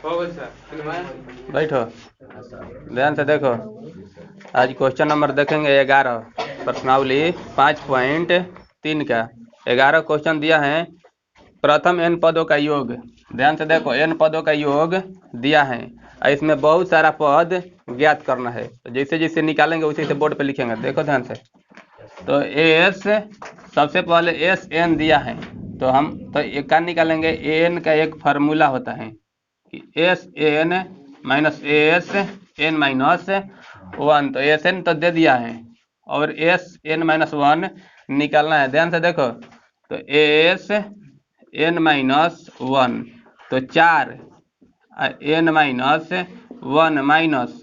बैठो, ध्यान से देखो। आज क्वेश्चन नंबर देखेंगे 11, प्रश्नावली 5.3 का 11 क्वेश्चन दिया है। प्रथम n पदों का योग। ध्यान से देखो, n पदों का योग दिया है और इसमें बहुत सारा पद ज्ञात करना है। तो जैसे जैसे निकालेंगे उसी से बोर्ड पे लिखेंगे। देखो ध्यान से। तो एस, सबसे पहले एस एन दिया है, तो हम तो एक का निकालेंगे। एन का एक फार्मूला होता है कि S n minus S n minus 1। तो एस एन तो दे दिया है और एस एन माइनस 1 निकालना है। ध्यान से देखो, तो एस एन माइनस 1 तो 4 n minus 1 minus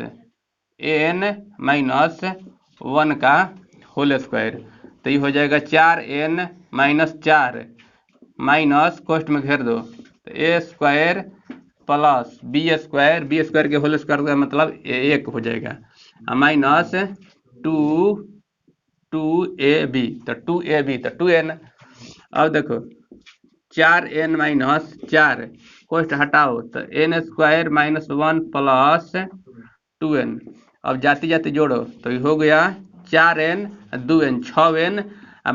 n minus 1 का होल स्क्वायर। तो ये हो जाएगा 4n माइनस 4 माइनस कोष्ट में घेर दो, तो A square plus B square, B square के होल स्क्वायर का मतलब 1 हो जाएगा, माइनस 2ab, तो 2ab तो 2n। अब देखो 4n माइनस 4 कोष्ट हटाओ, तो n square minus 1 plus 2n। अब जाती जाती जोड़ो, तो ये हो गया 4n 2n 6n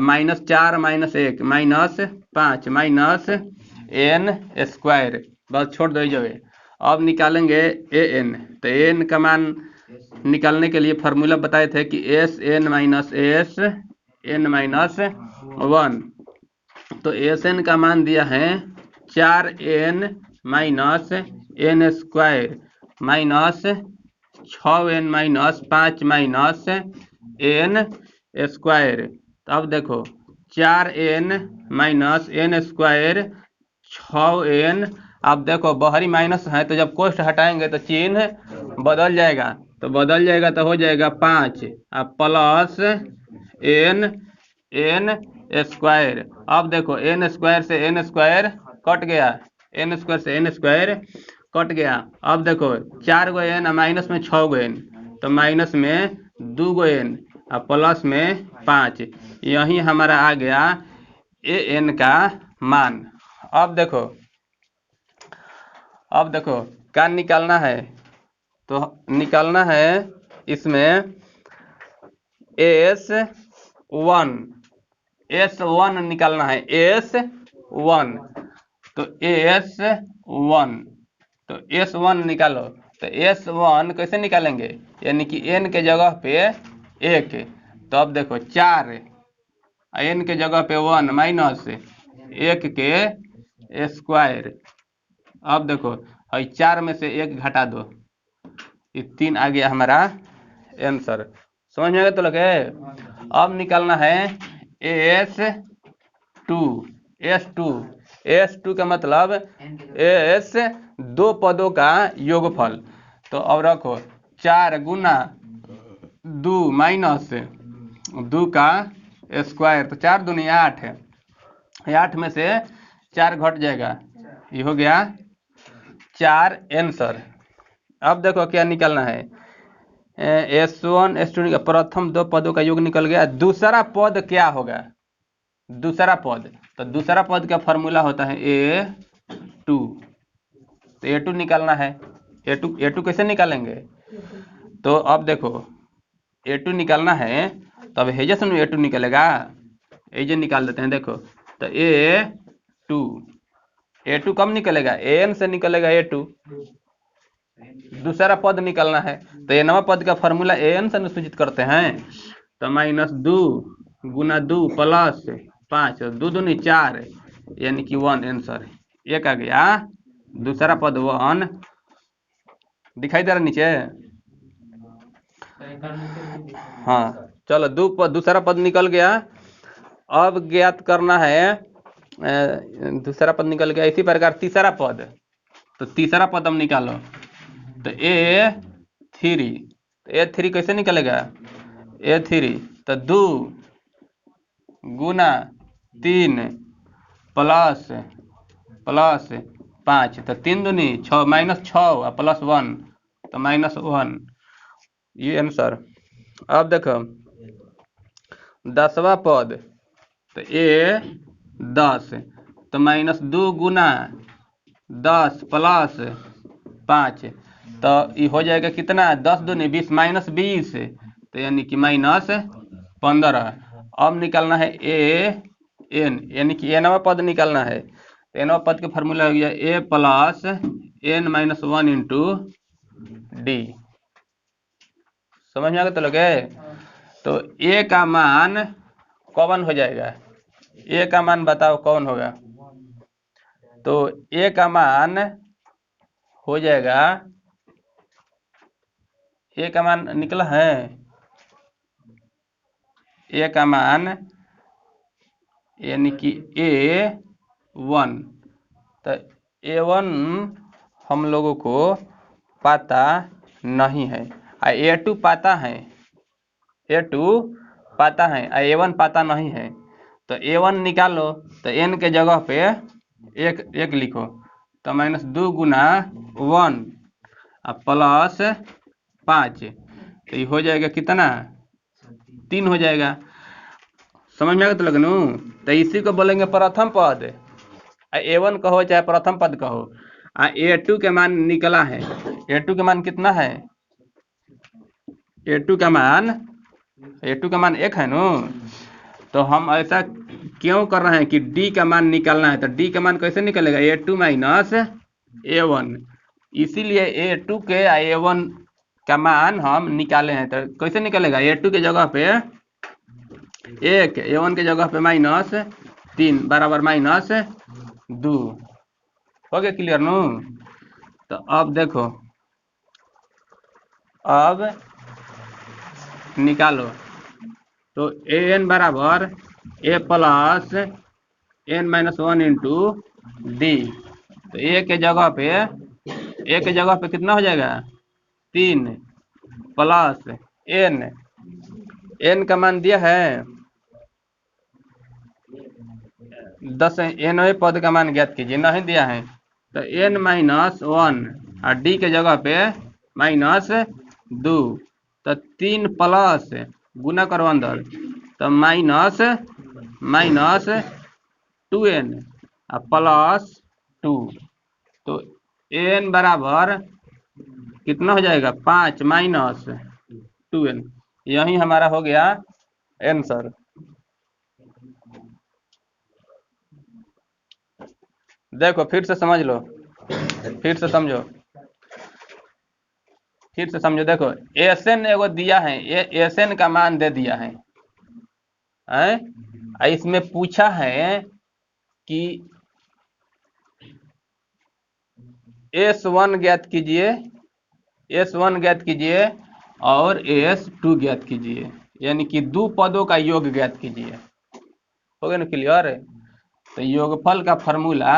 minus 4 minus 1 minus 5 minus n square, बस छोड़ दो जो है। अब निकालेंगे an, तो an का मान निकालने के लिए फार्मूला बताए थे कि S n minus S n minus 1। तो एस एन का मान दिया है 4n minus n square minus 6n minus 5 minus n square. तो अब देखो 4n minus n square 6n। अब देखो बाहरी माइनस है, तो जब कोष्ट हटाएंगे तो चिन्ह बदल जाएगा, तो बदल जाएगा तो हो जाएगा 5 प्लस एन एन स्क्वायर। अब देखो एन स्क्वायर से एन स्क्वायर कट गया, एन स्क्वायर से एन स्क्वायर कट गया। अब देखो 4 गो एन माइनस में 6 गो एन, तो माइनस में 2 गो एन और प्लस में 5। यही हमारा आ गया ए एन का मान। अब देखो क्या निकालना है, तो निकालना है इसमें S1 निकालना है, S1। तो S1 निकालो। तो S1 कैसे निकालेंगे, यानी कि n के जगह पे 1। तो अब देखो 4 n के जगह पे 1 माइनस 1 के स्क्वायर। अब देखो 4 में से 1 घटा दो, ये 3 आ गया हमारा आंसर। समझ में आएगा तो लगे। अब निकालना है S2 का मतलब S 2 पदों का योगफल। तो अब रखो 4 गुना 2 माइनस 2 का स्क्वायर, तो 4 दूनी 8 है, 8 में से 4 घट जाएगा, ये हो गया 4 आंसर। अब देखो क्या निकालना है, S1 S2 का प्रथम 2 पदों का योग निकल गया। दूसरा पद क्या होगा, दूसरा पद, तो दूसरा पद का फॉर्मूला होता है A2। तो A2 निकालना है। A2 कैसे निकालेंगे, तो अब देखो A2 निकालना है, तो अब हेजे सुनो A2 निकलेगा, एजे निकाल देते हैं। देखो तो A2 कब निकलेगा, एन से निकलेगा A2। दूसरा पद निकालना है, तो ये नवा पद का फॉर्मूला एन से सूचित करते हैं। तो माइनस 2 गुना 2 प्लस 5, 2 दूनी 4, यानी कि 1 आंसर। एक आ गया दूसरा पद 1, दिखाई दे रहा नीचे। हाँ चलो, दूसरा पद निकल गया। अब ज्ञात करना है, दूसरा पद निकल गया। इसी प्रकार तीसरा पद, तो तीसरा पद हम निकालो। तो A3 कैसे निकलेगा, A3 तो 2 गुना 3 प्लस 5, तो 3 दूनी 6 माइनस 6 प्लस 1, तो माइनस 1, ये आंसर। अब देखो 10वां पद, तो A10, तो माइनस 2 गुना 10 प्लस 5, तो ये हो जाएगा कितना 10 दूनी 20 माइनस 20, तो यानी कि माइनस 15। अब निकालना है ए एन, यानी कि एनवा पद निकालना है। तो एनवा पद का फॉर्मूला हो गया A plus N minus 1 into D. समझ में आ गया तो लगे? तो ए का मान कौन हो जाएगा? ए का मान बताओ कौन होगा? तो ए का मान हो जाएगा, ए का मान निकला है, ए का मान यानी कि A1। तो A1 हम लोगों को पता नहीं है, A2 पता है, A2 पता है, A1 पता नहीं है। तो A1 निकालो, तो n के जगह पे एक लिखो, तो माइनस 2 गुना 1 प्लस 5, तो ये हो जाएगा कितना 3 हो जाएगा। समझ में आ गया तो लगनू? तो इसी को बोलेंगे प्रथम पद। A1 कहो चाहे प्रथम पद कहो। A2 के मान निकला है, A2 के मान कितना है? A2 का मान 1 है नो। तो हम ऐसा क्यों कर रहे हैं कि D का मान निकालना है। तो D का मान कैसे निकलेगा? A2 minus A1। इसीलिए A2 के A1 का मान हम निकाले हैं। तो कैसे निकलेगा? A2 के जगह पे 1, A1 के जगह पे माइनस 3 बराबर माइनस 2। हो गया क्लियर नो? तो अब देखो, अब निकालो। तो an बराबर a plus n minus 1 into d. तो a के जगह पे कितना हो जाएगा? 3 प्लस n का मान दिया है 10, nवें पद का मान ज्ञात कीजिए, नहीं दिया है। तो n माइनस 1 और d के जगह पे माइनस 2, तो 3 प्लस गुना करो अंदर, तो माइनस 2n प्लस 2। तो n बराबर कितना हो जाएगा? 5 माइनस 2n। यही हमारा हो गया आंसर। देखो फिर से समझ लो, फिर से समझो, देखो Sn एगो दिया है, Sn का मान दे दिया है, इसमें पूछा है कि S1 ज्ञात कीजिए, S1 ज्ञात कीजिए और S2 ज्ञात कीजिए, यानी कि 2 पदों का योग ज्ञात कीजिए। हो गया ना क्लियर? तो योगफल का फॉर्मूला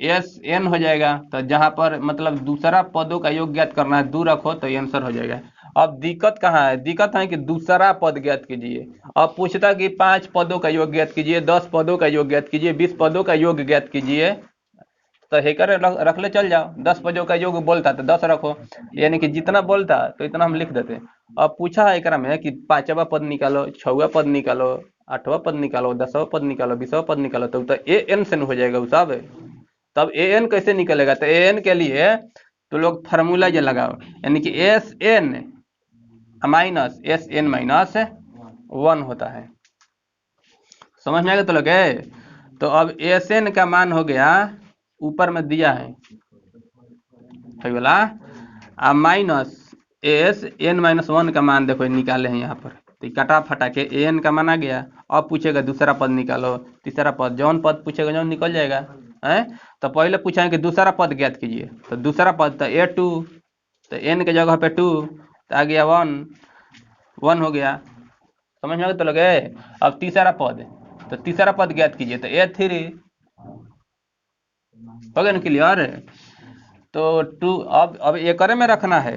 Sn हो जाएगा। तो जहां पर मतलब दूसरा पदों का योग ज्ञात करना है, 2 रखो तो आंसर हो जाएगा। अब दिक्कत कहाँ है? दिक्कत है कि दूसरा पद ज्ञात कीजिए। अब पूछता कि 5 पदों का योग ज्ञात कीजिए, 10 पदों का योग ज्ञात कीजिए, 20 पदों का योग ज्ञात कीजिए, तो हेकर रख ले चल जाओ। 10 पदों का योग बोलता तो 10 रखो, यानी कि जितना बोलता तो इतना हम लिख देते। अब पूछा है एकरा में कि 5वां पद निकालो, 6वां पद निकालो, 8वां पद निकालो, 10वां पद निकालो, 20वां पद निकालो, तो an से हो जाएगा सब। तब an कैसे निकलेगा? तो an के लिए तो लोग फार्मूला ये लगाओ, यानी कि Sn माइनस Sn माइनस 1 होता है। समझ में आ गया तो लगे? तो अब Sn का मान हो गया, ऊपर में दिया है वाला, माइनस Sn माइनस 1 का मान देखो निकाले हैं यहाँ पर। तो कटा फटा के an का मान आ गया। अब पूछेगा दूसरा पद निकालो, तीसरा पद, जौन पद पूछेगा जौन निकल जाएगा है। तो पहले पूछा है कि दूसरा पद ज्ञात कीजिए, तो दूसरा पद तो A2, तो n के जगह पे 2, तो आ गया 1 हो गया। समझ में आ गया तो लगे? अब तीसरा पद, तो तीसरा पद ज्ञात कीजिए, तो A3 हो गया ना क्लियर? तो 2 अब एकरे में रखना है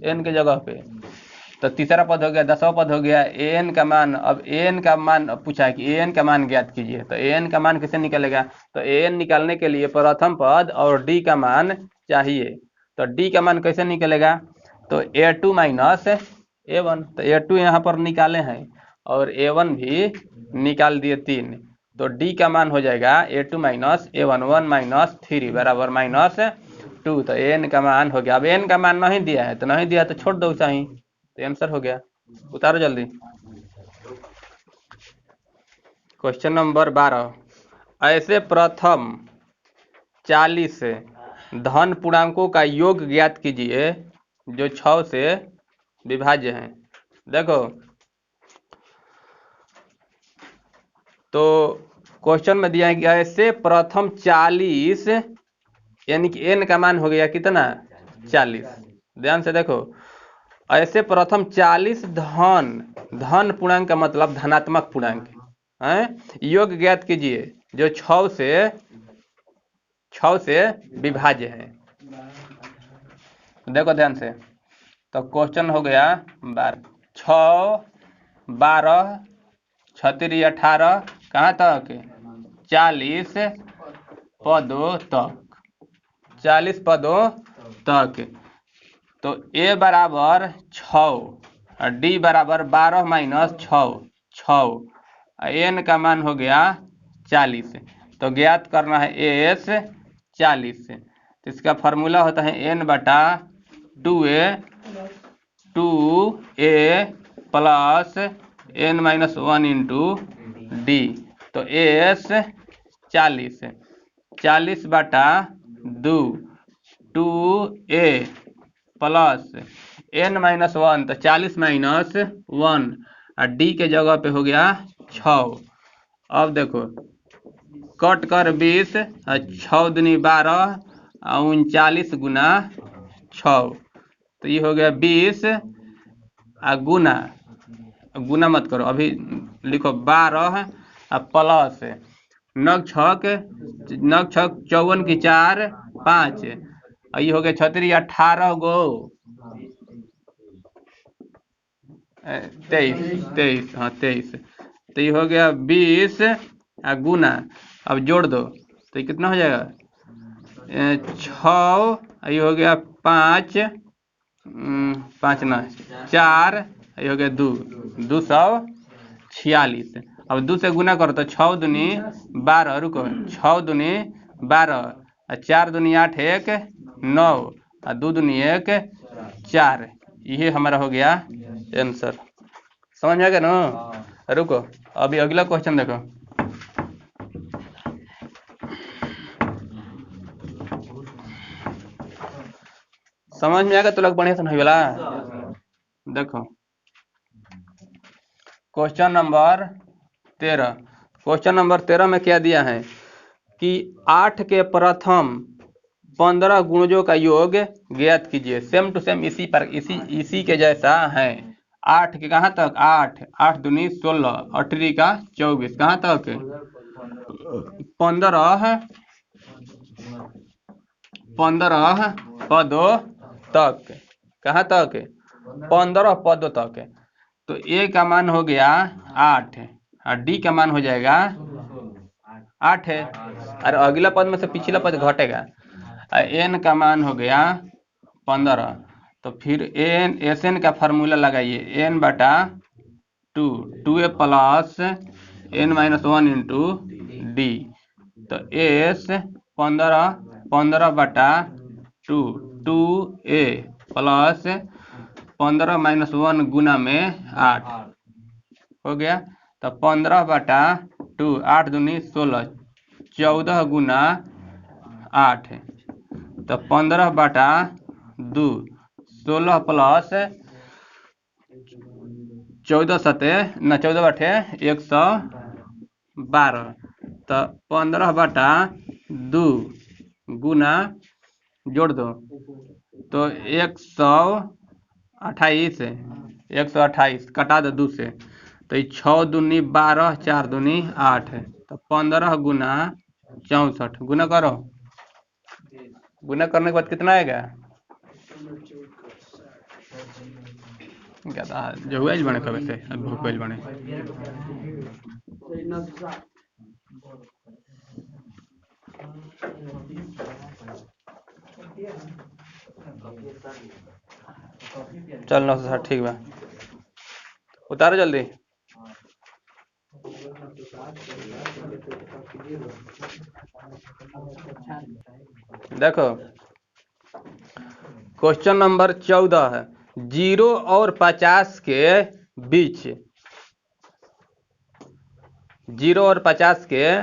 n के जगह पे। तो तीसरा पद हो गया, 10वां पद हो गया। an का मान, अब an का मान पूछा है कि an का मान ज्ञात कीजिए, तो an का मान कैसे निकलेगा? तो an निकालने के लिए प्रथम पद और d का मान चाहिए। तो d का मान कैसे निकलेगा? तो A2 माइनस A1, तो A2 यहाँ पर निकाले हैं और A1 भी निकाल दिए 3। तो d का मान हो जाएगा A2 माइनस A1, 1 माइनस 3 बराबर माइनस 2, तो n का मान हो गया। अब n का मान नहीं दिया है तो नहीं दिया तो छोड़ दो चाहे, तो आंसर हो गया। उतारो जल्दी। क्वेश्चन नंबर 12, ऐसे प्रथम 40 धन पूर्णांकों का योग ज्ञात कीजिए जो 6 से विभाज्य हैं। देखो तो क्वेश्चन में दिया है कि ऐसे प्रथम 40, यानी कि n का मान हो गया कितना 40। ध्यान से देखो, ऐसे प्रथम 40 धन पूर्णांक का मतलब धनात्मक पूर्णांक है, योग ज्ञात कीजिए जो 6 से विभाज्य है। देखो ध्यान से, तो क्वेश्चन हो गया 6, 12, 36, 18 कहाँ तक 40 पदों तक, 40 पदों तक। तो a बराबर 6 और d बराबर 12 माइनस 6, n का मान हो गया 40। तो ज्ञात करना है s 40। तो इसका फार्मूला होता है n बटा 2a plus n minus 1 into d. तो s 40 बटा 2a प्लस n माइनस 1, तो 40 माइनस 1 और डी के जगह पे हो गया 6। अब देखो कट कर 20, 6 दूनी 12 और 39 गुना 6, तो ये हो गया 20 और गुना मत करो, अभी लिखो 12 और प्लस नग छक 54 की 4 5, ये हो गया 36 18 गो 23, हाँ 23, तो ये हो गया 20 और गुना, अब जोड़ दो तो ये कितना हो जाएगा 6, ये हो गया 5 ना 4, ये हो गया 246। अब 2 से गुना करो तो 6 दूनी 12, रुको 6 दूनी 12 और 4 दूनी 8 1 9 और 2 दूनी 1 4, ये हमारा हो गया आंसर। समझ में आ गया ना। रुको अभी अगला क्वेश्चन देखो। समझ में आ गया तो लोग बढ़िया से नहीं बोला। देखो क्वेश्चन नंबर 13 में क्या दिया है कि 8 के प्रथम 15 गुणजों का योग ज्ञात कीजिए। सेम टू सेम इसी के जैसा है। 8 के कहाँ तक 8 दूनी 16, 18 का 24 कहाँ तक 15 पदों तक, कहाँ तक 15 पदों तक। तो a का मान हो गया 8 और d का मान हो जाएगा 8 है, और अगला पद में से पिछला पद घटेगा। n का मान हो गया 15, तो फिर sn का फार्मूला लगाइए, n बटा 2a plus n minus 1 into d. तो s 15 बटा 2a प्लस 15 माइनस 1 गुना में 8 हो गया। तो 15 बटा 2, 8 दूनी 16, 14 गुना 8, तो 15 बटा 2, 16 प्लस 14 सते न 14 बटे 112, तो 15 बटा 2 गुना जोड़ दो तो 128 कटा दो 2 से, तो 6 दूनी 12, 4 दूनी 8, तो 15 गुना 64 गुना करो। गुना करने के बाद कितना आएगा क्या था जो हुआ बने कब से भूख बने। चल 960 ठीक बा, उतारो जल्दी। देखो क्वेश्चन नंबर 14 है 0 और 50 के बीच 0 और 50 के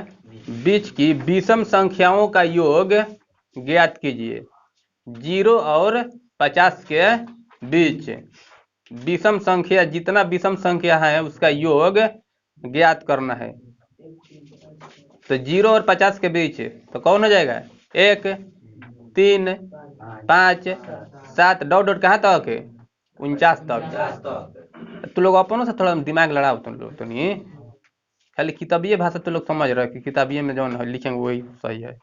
बीच की विषम संख्याओं का योग ज्ञात कीजिए। 0 और 50 के बीच विषम संख्या, जितना विषम संख्या है उसका योग ज्ञात करना है। तो 0 और 50 के बीच तो कौन हो जाएगा? 1, 3, 5, 7 डॉट डॉट कहाँ तक? 49 तक। तो लोग अपनों से थोड़ा दिमाग लड़ाओ तुम लोग, तो नहीं खाली किताबीय भाषा तो लोग समझ रहे हैं कि किताबीय में जो लिखेंगे वही सही है।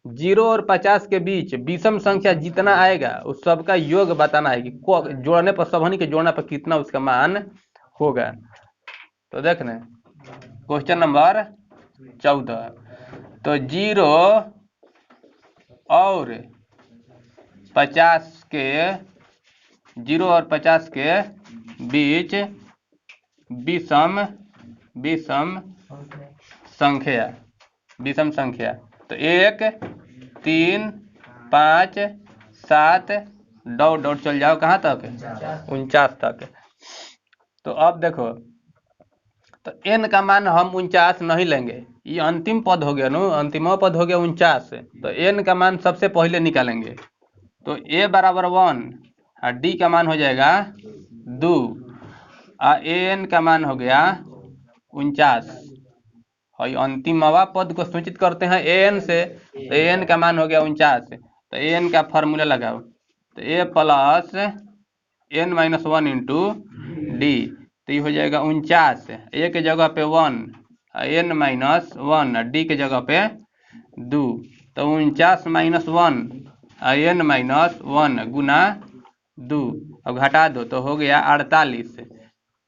0 और 50 के बीच विषम संख्या जितना आएगा उस सबका योग बताना है कि जोड़ने पर, सबनी के जोड़ने पर कितना उसका मान होगा। तो देखना क्वेश्चन नंबर 14, तो 0 और 50 के 0 और 50 के बीच विषम संख्या तो 1, 3, 5, 7 डॉट डॉट चल जाओ कहाँ तक? 49 तक। तो अब देखो, तो n का मान हम 49 नहीं लेंगे, ये अंतिम पद हो गया नो, अंतिम पद हो गया 49। तो n का मान सबसे पहले निकालेंगे। तो a बराबर 1 और d का मान हो जाएगा 2 और an का मान हो गया 49। और अंतिम पद को सूचित करते हैं an से, तो an का मान हो गया 49। तो an का फार्मूला लगाओ, तो a plus n minus 1 into d, तो ये हो जाएगा 49। a के जगह पे 1, n माइनस 1, डी के जगह पे 2, तो 49 माइनस 1 n माइनस 1 गुना 2, अब घटा दो तो हो गया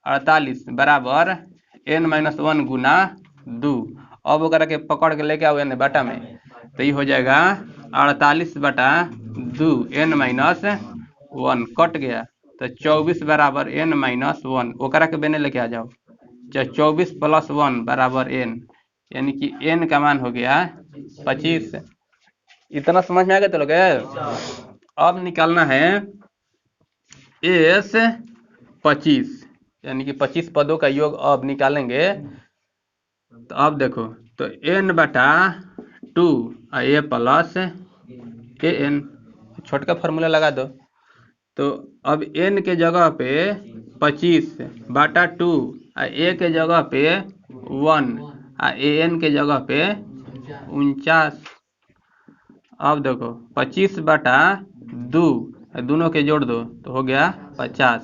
48 बराबर n माइनस 1 गुना 2। अब ओकरा के पकड़ के लेके आओ बटा में, तो ये हो जाएगा 48 बटा 2 n माइनस 1 कट गया, तो 24 बराबर n माइनस 1। ओकरा के बेने लेके आ जाओ, 24 प्लस 1 बराबर n, यानी कि n का मान हो गया 25। इतना समझ में आ गया तो लोग? अब निकालना है s 25, यानी कि 25 पदों का योग अब निकालेंगे। तो अब देखो, तो n बटा 2 a प्लस an, छोटका फार्मूला लगा दो। तो अब n के जगह पे 25 बटा 2 a के जगह पे 1 an के जगह पे 49। अब देखो 25 बटा 2 दोनों के जोड़ दो तो हो गया 50,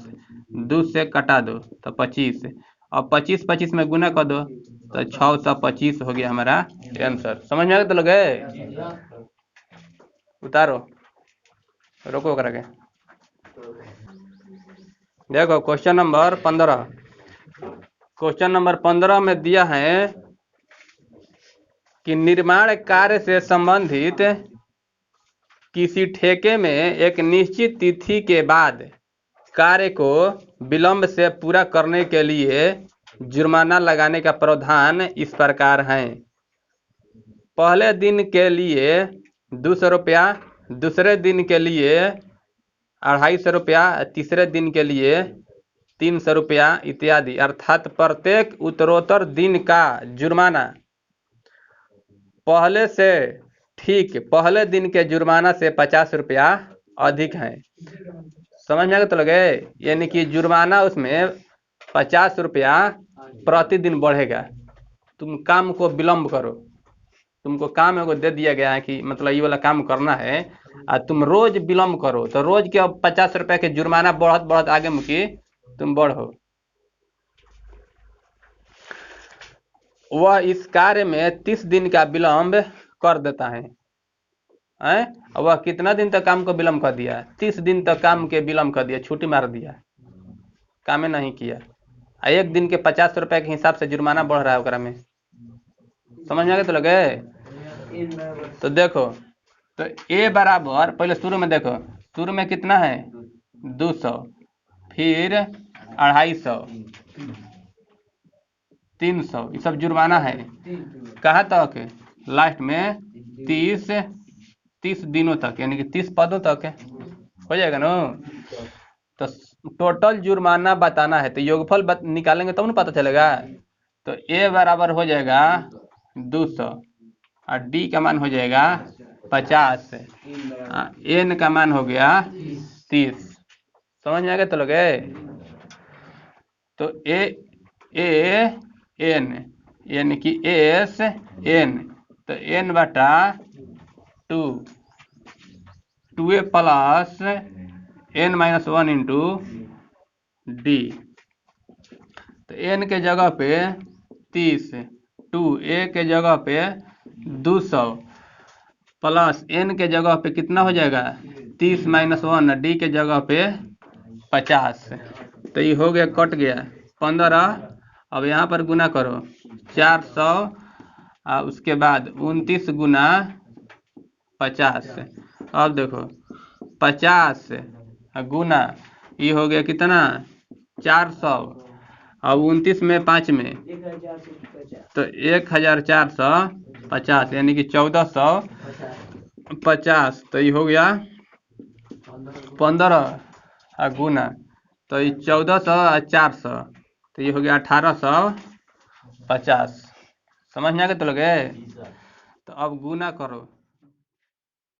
2 से कटा दो तो 25, अब 25 में गुना कर दो तो 625 हो गया हमारा आंसर। समझ में आ गया तो लगे? उतारो, रोको करके देखो क्वेश्चन नंबर 15। क्वेश्चन नंबर 15 में दिया है कि निर्माण कार्य से संबंधित किसी ठेके में एक निश्चित तिथि के बाद कार्य को विलंब से पूरा करने के लिए जुर्माना लगाने का प्रावधान इस प्रकार है। पहले दिन के लिए 200 रुपया, दूसरे दिन के लिए 250 रुपया, तीसरे दिन के लिए 300 रुपया इत्यादि, अर्थात प्रत्येक उत्तरोत्तर दिन का जुर्माना पहले दिन के जुर्माना से 50 रुपया अधिक है। समझ में आ गया तो लगे? यानी कि जुर्माना उसमें 50 रुपया प्रतिदिन बढ़ेगा। तुम काम को विलंब करो, तुमको काम एगो दे दिया गया है कि मतलब ये वाला काम करना है और तुम रोज विलंब करो, तो रोज के अब 50 रुपया के जुर्माना बढ़त आगे मुखी तुम बढ़ो। वह इस कार्य में 30 दिन का विलंब कर देता है। वह कितना दिन तक काम को विलंब कर दिया? 30 दिन तक काम के विलंब कर दिया, छुट्टी मार दिया, काम नहीं किया। एक दिन के 50 रुपए के हिसाब से जुर्माना बढ़ रहा है ओकरा में। समझ में आ गया तो लगे? तो देखो, तो ए बराबर पहले शुरू में देखो, शुरू में कितना है 200, फिर 250, 300, ये सब जुर्माना है। कहाँ तक? लास्ट में 30 दिनों तक, यानी कि 30 पदों तक है। हो जाएगा ना। तो टोटल जुर्माना बताना है तो योगफल निकालेंगे तब ना पता चलेगा। तो ए बराबर हो जाएगा 200 और डी का मान हो जाएगा 50, एन का मान हो गया 30। समझ में आ गया तो लोग? तो एन यानी कि एस एन, तो एन बटा 2 plus N minus 1 into d. तो एन के जगह पे 30, 2 ए के जगह पे 200 प्लस एन के जगह पे कितना हो जाएगा 30 माइनस 1, डी के जगह पे 50। तो ये हो गया, कट गया 15। अब यहाँ पर गुना करो 400 और उसके बाद 29 गुना 50। अब देखो 50 गुना ये हो गया कितना 400 और 29 में 5 में तो 1450 यानी कि 1450। तो ये हो गया 15 गुना, तो ये 1400 और 400 तो ये हो गया 1850। समझ में आ गया तो लगे? तो अब गुना करो